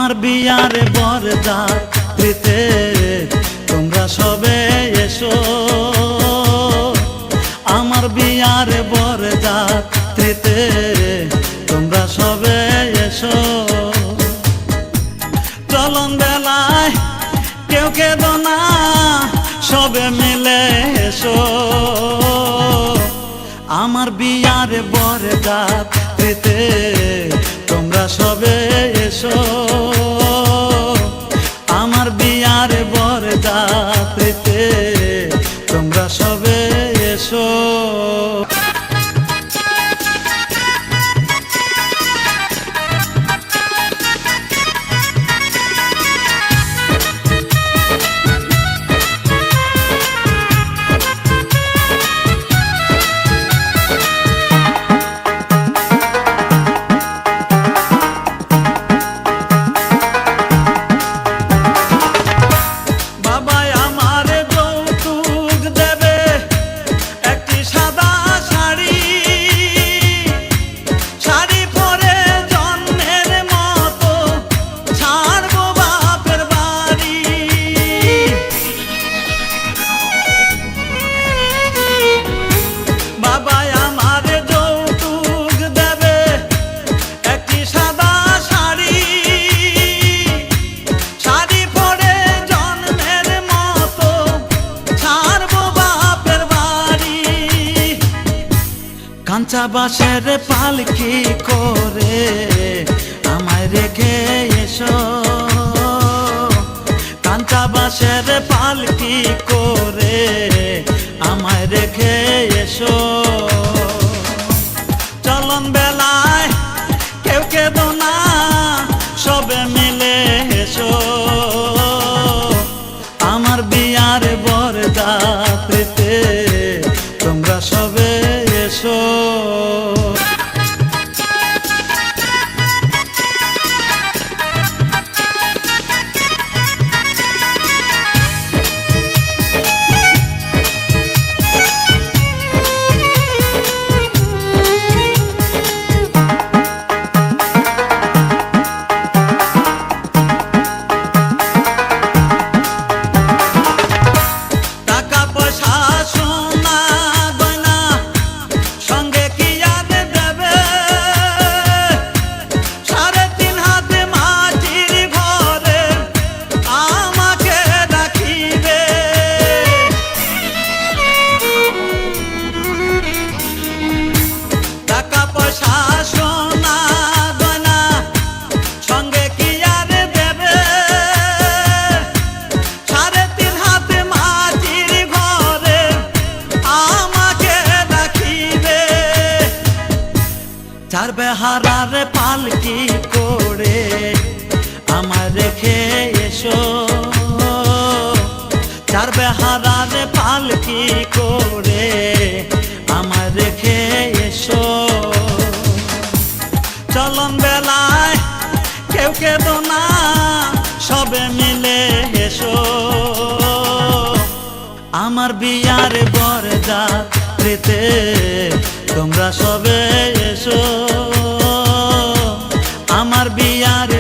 আমার বিয়ার বরযাত্রীতে তোমরা সবে এসো, আমার বিয়ার বরযাত্রীতে তোমরা সবে এসো। চলন বেলায় কেউ কেঁদো না, সবে মিলে এসো। আমার বিয়ার বরযাত্রীতে তোমরা সবে এসো, আমার বিয়ার বরযাত্রীতে তোমরা সবে এসো। কাঁচা বাঁশের পালকি করে আমায় রেখে এসো, কাঁচা বাঁশের পালকি করে আমায় রেখে এসো। চলন বেলায় কেউ কেঁদো না, সবে মিলে এসো। আমার বিয়ার বরযাত্রীতে তোমরা সবে এসো। চার বেহারার পালকি করে আমার রেখে এসো, চার বেহারার পালকি করে আমার রেখে এসো। চলন বেলায় কেউ কেঁদো না, সবে মিলে এসো। আমার বিয়ার বরযাত্রীতে তোমরা সবে এসো, আমার বিয়ার